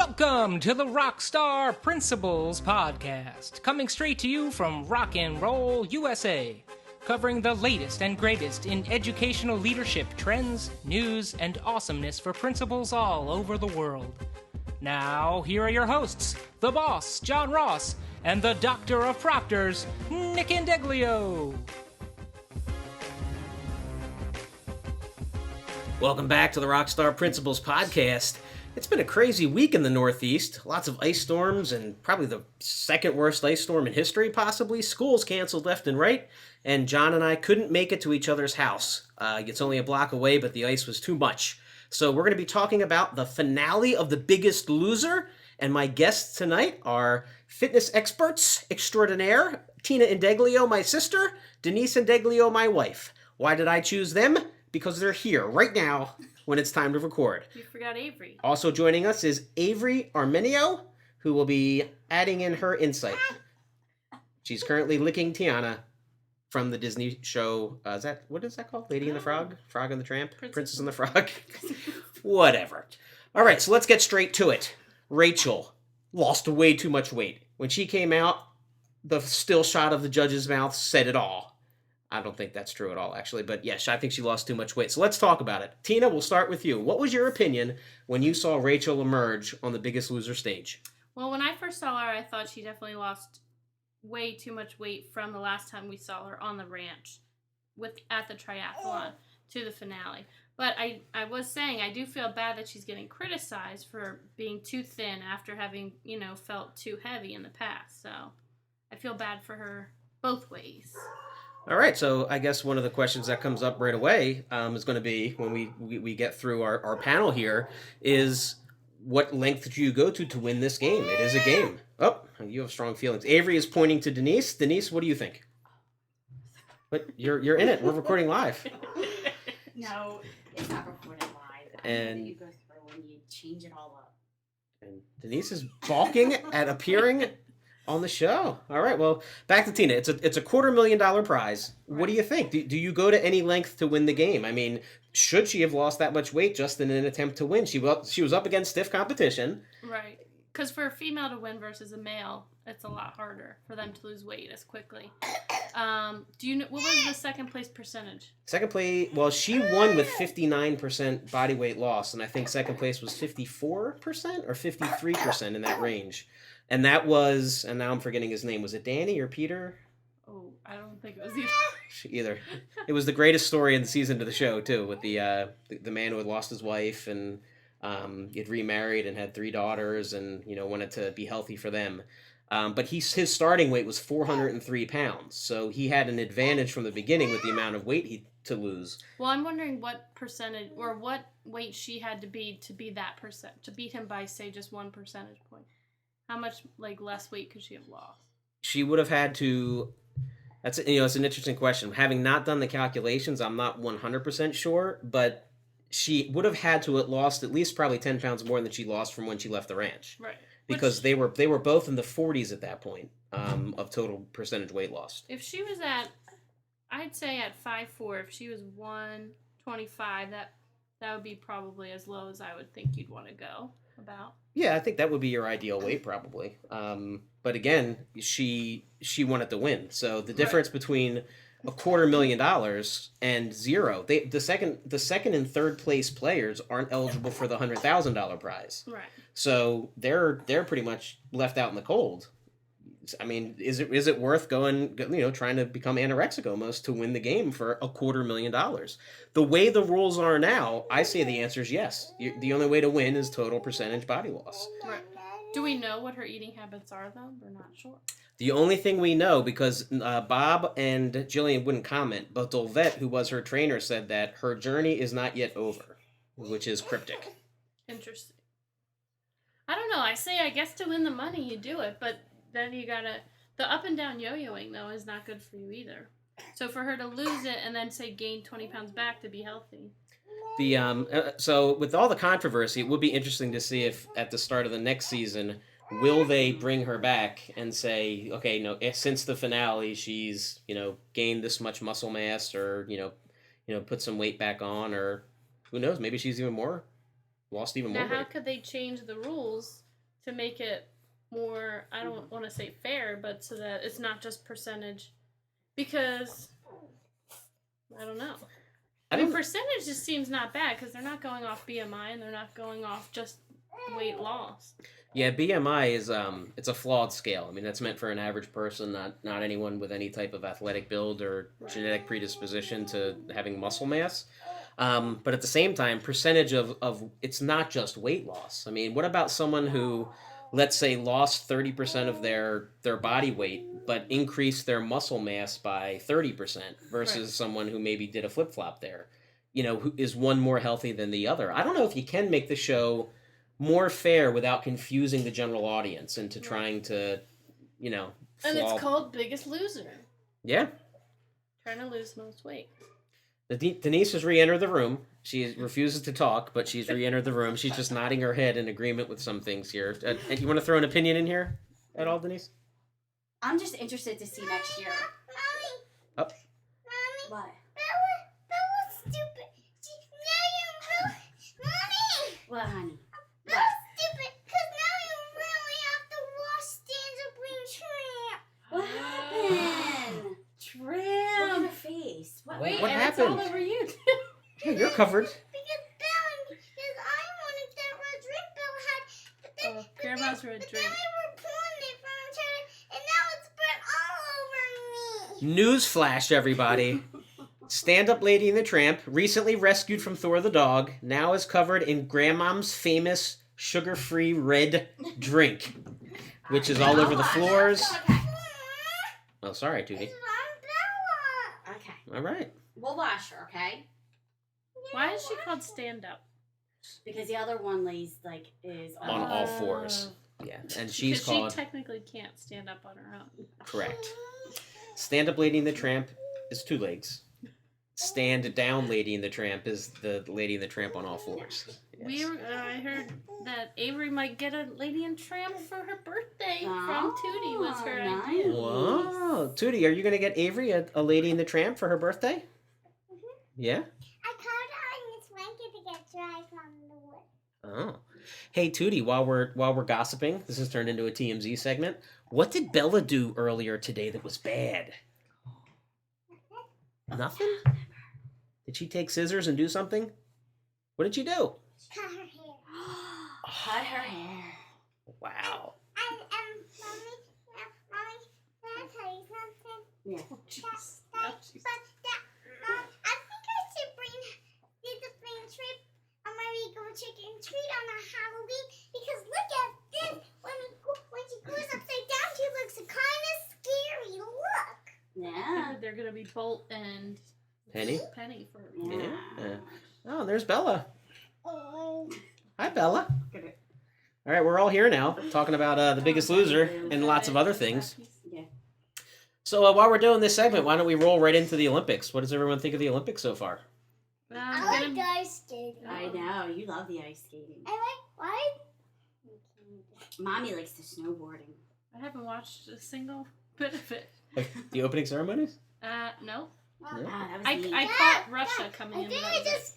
Welcome to the Rockstar Principles Podcast, coming straight to you from Rock and Roll, USA, covering the latest and greatest in educational leadership trends, news, and awesomeness for principals all over the world. Now, here are your hosts, the boss, John Ross, and the Doctor of Proctors, Nick Indeglio. Welcome back to the Rockstar Principles Podcast. It's been a crazy week in the Northeast. Lots of ice storms and probably the second worst ice storm in history, possibly. Schools canceled left and right, and John and I couldn't make it to each other's house. It's only a block away, but the ice was too much. So we're going to be talking about the finale of The Biggest Loser, and my guests tonight are fitness experts extraordinaire, Tina Indeglio, my sister, Denise Indeglio, my wife. Why did I choose them? Because they're here right now when it's time to record. You forgot Avery. Also joining us is Avery Armenio, who will be adding in her insight. She's currently licking Tiana from the Disney show. What is that called? Lady and the Frog? Frog and the Tramp? Princess and the Frog? Whatever. All right, so let's get straight to it. Rachel lost way too much weight. When she came out, the still shot of the judge's mouth said it all. I don't think that's true at all, actually. But yes, I think she lost too much weight. So let's talk about it. Tina, we'll start with you. What was your opinion when you saw Rachel emerge on the Biggest Loser stage? Well, when I first saw her, I thought she definitely lost way too much weight from the last time we saw her on the ranch at the triathlon to the finale. But I was saying, I do feel bad that she's getting criticized for being too thin after having, felt too heavy in the past. So I feel bad for her both ways. All right, so I guess one of the questions that comes up right away is going to be, when we get through our panel here, is what length do you go to win this game? It is a game. Oh, you have strong feelings. Avery is pointing to Denise. Denise, what do you think? But you're in it. We're recording live. No, it's not recorded live. And you go through when you change it all up. And Denise is balking at appearing on the show. All right, well, back to Tina. It's a $250,000 prize. Right. What do you think? Do you go to any length to win the game? I mean, should she have lost that much weight just in an attempt to win? She was up against stiff competition. Right. Because for a female to win versus a male, it's a lot harder for them to lose weight as quickly. Do you know what was the second place percentage? Second place, well, she won with 59% body weight loss, and I think second place was 54% or 53% in that range. And that was, and now I'm forgetting his name. Was it Danny or Peter? Oh, I don't think it was Either. It was the greatest story in the season of the show too, with the man who had lost his wife and he had remarried and had 3 daughters and wanted to be healthy for them. But his starting weight was 403 pounds, so he had an advantage from the beginning with the amount of weight to lose. Well, I'm wondering what percentage or what weight she had to be that to beat him by, say, just 1 percentage point. How much less weight could she have lost? She would have had to. It's an interesting question. Having not done the calculations, I'm not 100% sure, but she would have had to have lost at least probably 10 pounds more than she lost from when she left the ranch. Right. Because they were both in the 40s at that point of total percentage weight loss. If she was I'd say at 5'4", if she was 125, that would be probably as low as I would think you'd want to go about. Yeah, I think that would be your ideal weight probably. But again, she wanted to win. So the difference between $250,000 and zero, the second and third place players aren't eligible for the $100,000 prize. Right. So they're pretty much left out in the cold. I mean, is it worth going, trying to become anorexic almost to win the game for $250,000? The way the rules are now, I say the answer is yes. The only way to win is total percentage body loss. Right. Do we know what her eating habits are, though? We're not sure. The only thing we know, because Bob and Jillian wouldn't comment, but Dolvette, who was her trainer, said that her journey is not yet over, which is cryptic. Interesting. I don't know. I guess to win the money, you do it, but then you gotta... The up and down yo-yoing, though, is not good for you either. So for her to lose it and then, say, gain 20 pounds back to be healthy... So with all the controversy, it would be interesting to see if at the start of the next season, will they bring her back and say, okay, no, since the finale, she's, gained this much muscle mass or, put some weight back on, or who knows, maybe she's even more lost even more Now, how weight. could they change the rules to make it more, I don't want to say fair, but so that it's not just percentage. Because, I don't know. I mean, percentage just seems not bad because they're not going off BMI and they're not going off just weight loss. Yeah, BMI is it's a flawed scale. I mean, that's meant for an average person, not anyone with any type of athletic build or genetic predisposition to having muscle mass. But at the same time, percentage of it's not just weight loss. I mean, what about someone who, let's say, lost 30% of their body weight, but increased their muscle mass by 30% versus someone who maybe did a flip-flop there? You know, who is one more healthy than the other? I don't know if you can make the show more fair without confusing the general audience into trying to, you know, and it's called Biggest Loser. Yeah. Trying to lose most weight. Denise has re-entered the room. She refuses to talk, but she's re-entered the room. She's just nodding her head in agreement with some things here. And you want to throw an opinion in here at all, Denise? I'm just interested to see next year. Oh. What? That was stupid. Mommy! What, honey? That was stupid, because now you really have to wash Stan's up in tramp. What happened? Look at her face. Wait, what and happened? it's all over you. Yeah, you're covered. Because I wanted that red drink Bill had, but then, Grandma's red but drink. then we were pulling it from each other, and now it's spread all over me. Newsflash, everybody. Stand-up Lady and the Tramp, recently rescued from Thor the dog, now is covered in Grandmom's famous sugar-free red drink, which is all over the floors. Okay. Oh, sorry, Tootie. Okay. All right. We'll wash her, okay? Why is she called Stand Up? Because the other one is On all fours. Yeah, and she's Because called... she technically can't stand up on her own. Correct. Stand-up Lady and the Tramp is 2 legs. Stand-down Lady and the Tramp is the Lady and the Tramp on all fours. Yes. I heard that Avery might get a Lady and Tramp for her birthday from Tootie was her idea. Wow. Tootie, are you going to get Avery a Lady and the Tramp for her birthday? Yeah? I called on Miss Blanket to get dry from the wood. Oh. Hey, Tootie, while we're gossiping, this has turned into a TMZ segment. What did Bella do earlier today that was bad? Nothing? Did she take scissors and do something? What did she do? Cut her hair. Cut her hair. Wow. And mommy, can I tell you something? Yeah. Mom, I think I should bring the trip on my Rico chicken treat on a Halloween because look at this. When she goes upside down, she looks kind of scary. Look. Yeah. They're gonna be Bolt and Penny? Penny for Yeah. Oh, there's Bella. Oh. Hi, Bella. All right, we're all here now, talking about The Biggest Loser and lots of other things. Yeah. So while we're doing this segment, why don't we roll right into the Olympics? What does everyone think of the Olympics so far? I like ice skating. I know. You love the ice skating. I like why? Mommy likes the snowboarding. I haven't watched a single bit of it. Like the opening ceremonies? No. Ah, that was neat. I caught Russia coming in. I think I just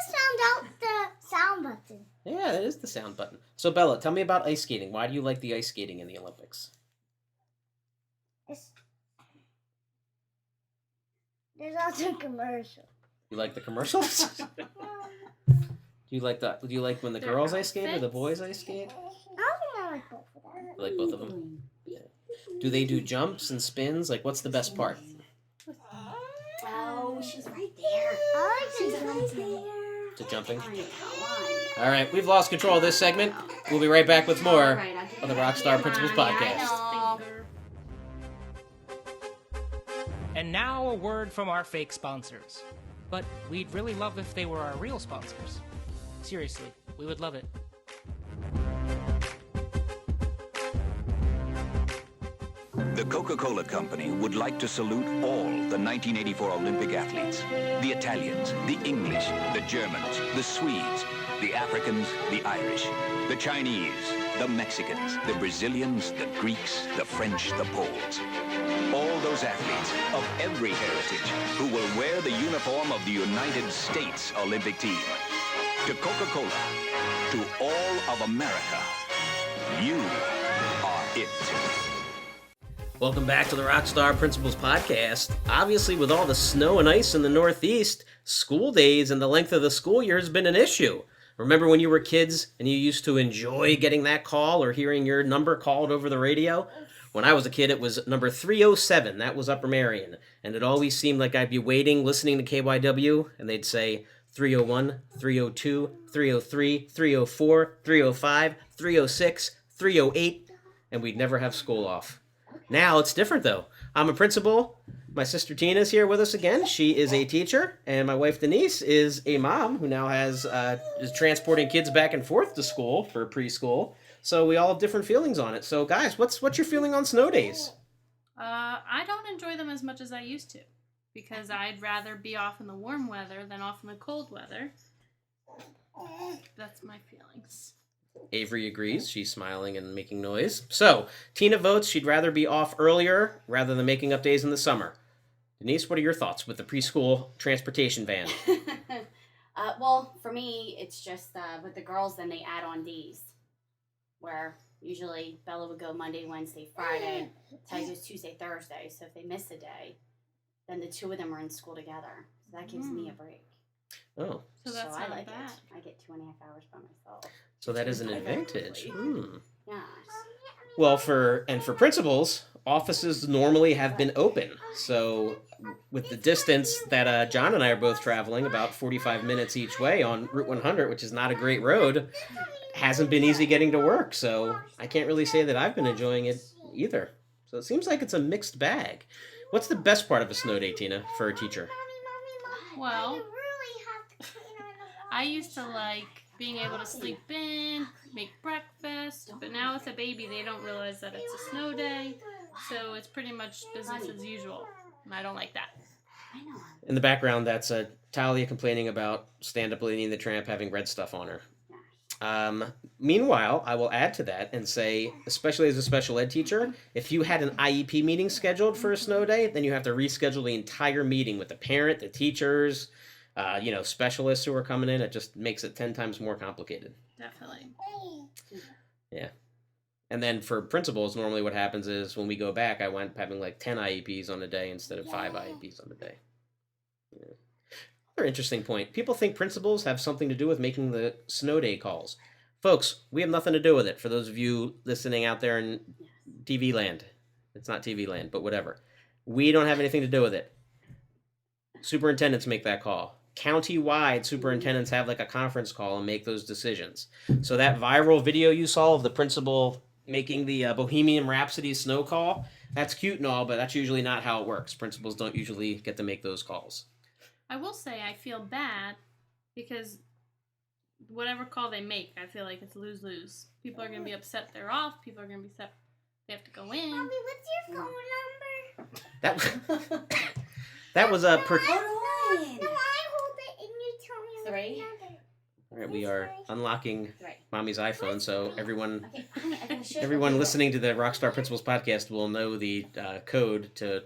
found out the sound button. Yeah, that is the sound button. So Bella, tell me about ice skating. Why do you like the ice skating in the Olympics? There's also a commercial. You like the commercials? Do you like when the Their girls ice skate or the outfits? boys ice skate? I like both of them. You like both of them? Do they do jumps and spins? Like, what's the best part? Oh, she's right there. She's right there. To jumping? I know. All right, we've lost control of this segment. We'll be right back with more All right, I'll give of the you Rockstar that. Principles Mommy, podcast. I know. Finger. And now a word from our fake sponsors. But we'd really love if they were our real sponsors. Seriously, we would love it. The Coca-Cola Company would like to salute all the 1984 Olympic athletes. The Italians, the English, the Germans, the Swedes, the Africans, the Irish, the Chinese, the Mexicans, the Brazilians, the Greeks, the French, the Poles. All those athletes of every heritage who will wear the uniform of the United States Olympic team. To Coca-Cola, to all of America, You are it. Welcome back to the Rockstar Principals Podcast. Obviously, with all the snow and ice in the Northeast, school days and the length of the school year has been an issue. Remember when you were kids and you used to enjoy getting that call or hearing your number called over the radio? When I was a kid, it was number 307. That was Upper Marion. And it always seemed like I'd be waiting, listening to KYW, and they'd say 301, 302, 303, 304, 305, 306, 308, and we'd never have school off. Now it's different, though. I'm a principal. My sister Tina's here with us again. She is a teacher, and my wife Denise is a mom who now is transporting kids back and forth to school for preschool. So we all have different feelings on it. So guys, what's your feeling on snow days? I don't enjoy them as much as I used to because I'd rather be off in the warm weather than off in the cold weather. That's my feelings. Avery agrees. She's smiling and making noise. So, Tina votes she'd rather be off earlier rather than making up days in the summer. Denise, what are your thoughts with the preschool transportation van? Well, for me, it's just with the girls, then they add on days. Where usually Bella would go Monday, Wednesday, Friday. Ty goes Tuesday, Thursday. So if they miss a day, then the two of them are in school together. So that gives me a break. Oh. So that's I not like bad. it. I get 2.5 hours by myself. So that is an advantage. Yes. Well, for principals, offices normally have been open. So with the distance that John and I are both traveling, about 45 minutes each way on Route 100, which is not a great road, hasn't been easy getting to work. So I can't really say that I've been enjoying it either. So it seems like it's a mixed bag. What's the best part of a snow day, Tina, for a teacher? Well, I used to like being able to sleep in, make breakfast, but now with a baby, they don't realize that it's a snow day, so it's pretty much business as usual, and I don't like that. In the background, that's Talia complaining about stand-up Lady and the Tramp having red stuff on her. Meanwhile, I will add to that and say, especially as a special ed teacher, if you had an IEP meeting scheduled for a snow day, then you have to reschedule the entire meeting with the parent, the teachers, specialists who are coming in. It just makes it 10 times more complicated. Definitely. Yeah. And then for principals, normally what happens is when we go back, I went having like 10 IEPs on a day instead of 5 IEPs on a day. Yeah. Another interesting point. People think principals have something to do with making the snow day calls. Folks, we have nothing to do with it. For those of you listening out there in TV land, it's not TV land, but whatever. We don't have anything to do with it. Superintendents make that call. County-wide, superintendents have like a conference call and make those decisions. So that viral video you saw of the principal making the Bohemian Rhapsody snow call, that's cute and all, but that's usually not how it works. Principals don't usually get to make those calls. I will say I feel bad because whatever call they make, I feel like it's lose-lose. People are going to be upset they're off. People are going to be upset they have to go in. Mommy, what's your phone number? That was a... No, I hold it and you tell me. 3. All right, we are unlocking Mommy's iPhone, so everyone Okay. listening to the Rockstar Principals podcast will know the code to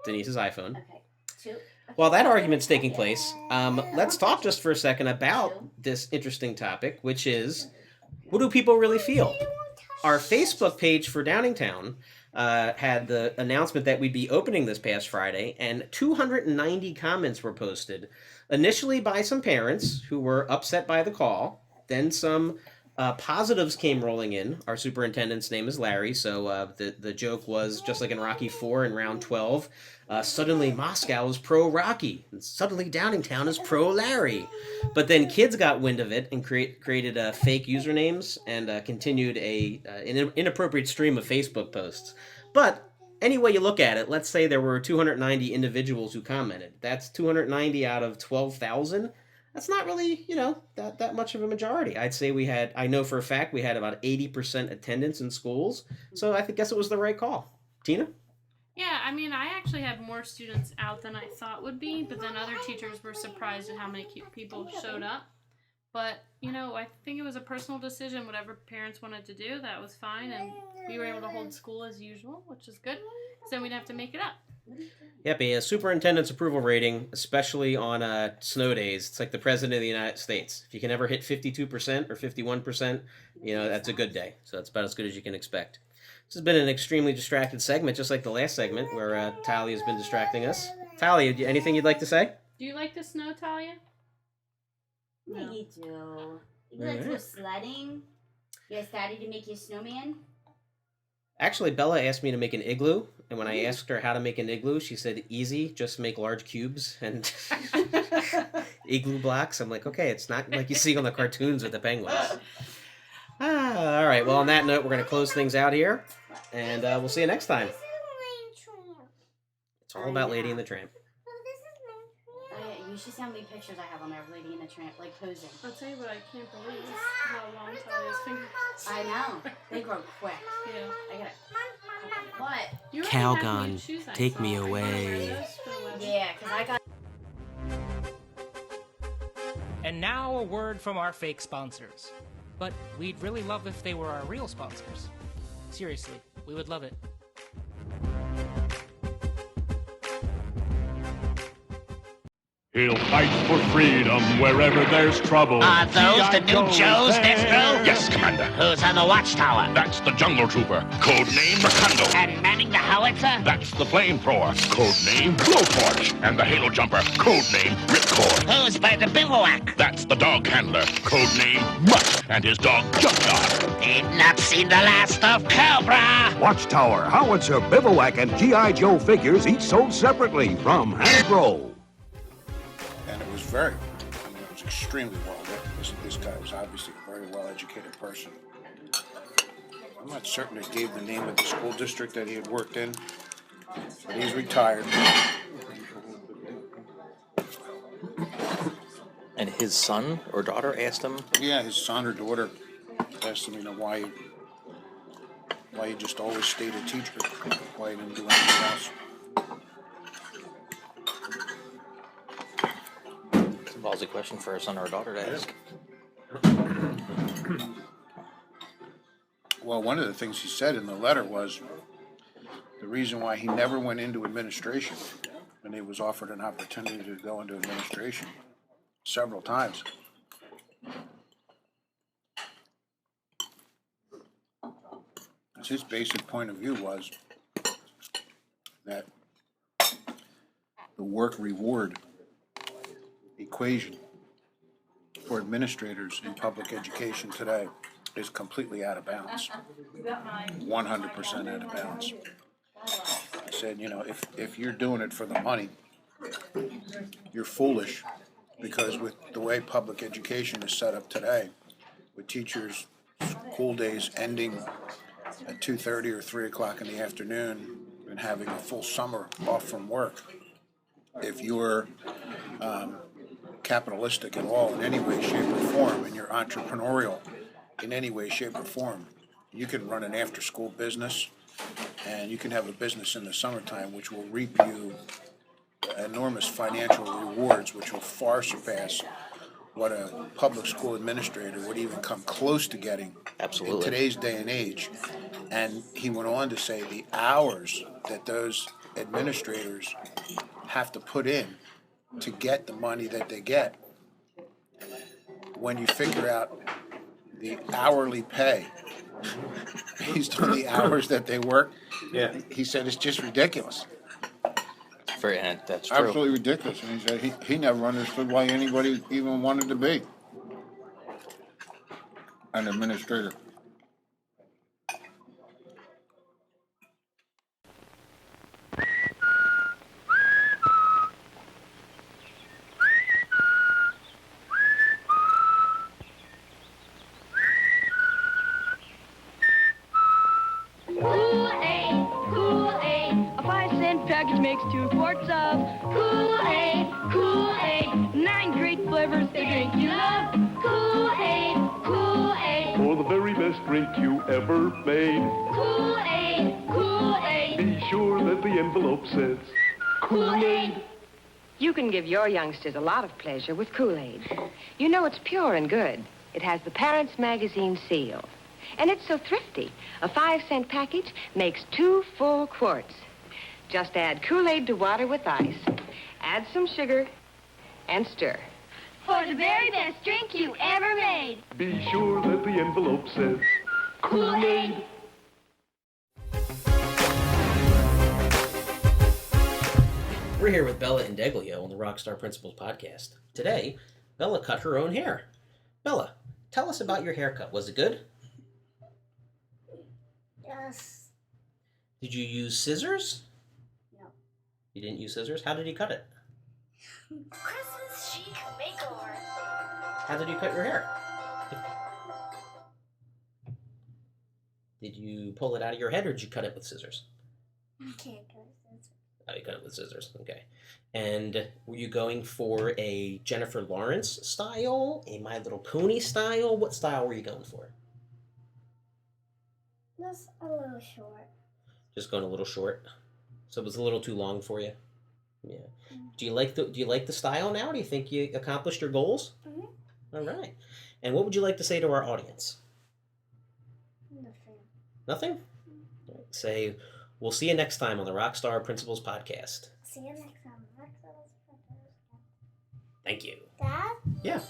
Denise's iPhone. Okay. 2. While that argument's taking place, let's talk just for a second about this interesting topic, which is, what do people really feel? Our Facebook page for Downingtown had the announcement that we'd be opening this past Friday, and 290 comments were posted, initially by some parents who were upset by the call. Then some positives came rolling in. Our superintendent's name is Larry, so the joke was, just like in Rocky IV in round 12, suddenly Moscow is pro-Rocky, and suddenly Downingtown is pro-Larry. But then kids got wind of it and created fake usernames and continued an inappropriate stream of Facebook posts. But any way you look at it, let's say there were 290 individuals who commented. That's 290 out of 12,000. That's not really, that much of a majority. I'd say I know for a fact we had about 80% attendance in schools. So I guess it was the right call. Tina? Yeah, I mean, I actually had more students out than I thought would be, but then other teachers were surprised at how many people showed up. But, I think it was a personal decision. Whatever parents wanted to do, that was fine, and we were able to hold school as usual, which is good, because then we'd have to make it up. Yep, a superintendent's approval rating, especially on snow days. It's like the president of the United States. If you can ever hit 52% or 51%, that's a good day. So that's about as good as you can expect. This has been an extremely distracted segment, just like the last segment where Talia has been distracting us. Talia, anything you'd like to say? Do you like the snow, Talia? Yeah, you do. You like to go sledding? You asked Daddy to make you a snowman? Actually, Bella asked me to make an igloo, and when I asked her how to make an igloo, she said, easy, just make large cubes and igloo blocks. I'm like, okay, it's not like you see on the cartoons with the penguins. All right, well, on that note, we're going to close things out here, and we'll see you next time. It's all about Lady and the Tramp. You should see how many pictures I have on there of Lady and the Tramp, like posing. I'll tell you what I can't believe is how long Talia's fingers. I know. They grow quick. Yeah. I gotta. What? You already have Calgon, new shoes, I take saw. me Are you gonna wear away. those for the wedding? Yeah, because I got. And now a word from our fake sponsors. But we'd really love if they were our real sponsors. Seriously, we would love it. He'll fight for freedom wherever there's trouble. Are those the new G.I. Joes, Destro? Yes, Commander. Who's on the watchtower? That's the Jungle Trooper. Codename Rakundo. And manning the howitzer? That's the Flamethrower. Codename Blowtorch. And the Halo Jumper. Codename Ripcord. Who's by the bivouac? That's the Dog Handler. Codename Mutt. And his dog Junkyard. Ain't not seen the last of Cobra. Watchtower, Howitzer, Bivouac, and G.I. Joe figures each sold separately from Hasbro. And it was extremely well written. This guy was obviously a very well-educated person. I'm not certain it gave the name of the school district that he had worked in, but he's retired. And his son or daughter asked him? Yeah, his son or daughter asked him, why he just always stayed a teacher, why he didn't do anything else. It's a ballsy question for a son or a daughter to ask. Well, one of the things he said in the letter was the reason why he never went into administration, and he was offered an opportunity to go into administration several times. His basic point of view was that the work reward equation for administrators in public education today is completely out of balance. 100% out of balance. I said, if you're doing it for the money, you're foolish, because with the way public education is set up today, with teachers' school days ending at 2:30 or 3 o'clock in the afternoon and having a full summer off from work, if you're capitalistic at all in any way, shape, or form, and you're entrepreneurial in any way, shape, or form, you can run an after-school business, and you can have a business in the summertime which will reap you enormous financial rewards, which will far surpass what a public school administrator would even come close to getting in today's day and age. And he went on to say the hours that those administrators have to put in to get the money that they get, when you figure out the hourly pay based on the hours that they work, he said it's just ridiculous. That's true. Absolutely ridiculous. And he said he never understood why anybody even wanted to be an administrator. Package makes 2 quarts of Kool-Aid, Kool-Aid, 9 great flavors, the drink you love. Kool-Aid, Kool-Aid, For the very best drink you ever made. Kool-Aid, Kool-Aid. Be sure that the envelope says Kool-Aid. You can give your youngsters a lot of pleasure with Kool-Aid. You know it's pure and good. It has the Parents Magazine seal. And it's so thrifty. A 5-cent package makes 2 full quarts. Just add Kool-Aid to water with ice. Add some sugar and stir. For the very best drink you ever made. Be sure that the envelope says Kool-Aid. We're here with Bella and Deglio on the Rockstar Principles podcast. Today, Bella cut her own hair. Bella, tell us about your haircut. Was it good? Yes. Did you use scissors? No. You didn't use scissors? How did you cut it? Christmas chic makeover. How did you cut your hair? Did you pull it out of your head or did you cut it with scissors? I can't go scissors. Oh, you cut it with scissors. Okay. And were you going for a Jennifer Lawrence style, a My Little Pony style? What style were you going for? Just a little short. Just going a little short. So it was a little too long for you. Yeah. Do you like the style now? Do you think you accomplished your goals? Mm-hmm. All right. And what would you like to say to our audience? Nothing. Nothing? All right. Say, we'll see you next time on the Rockstar Principles podcast. See you next time. Thank you. Dad? Yeah.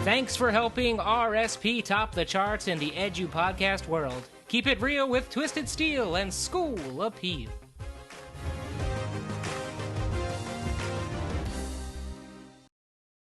Thanks for helping RSP top the charts in the Edu podcast world. Keep it real with Twisted Steel and School Appeal.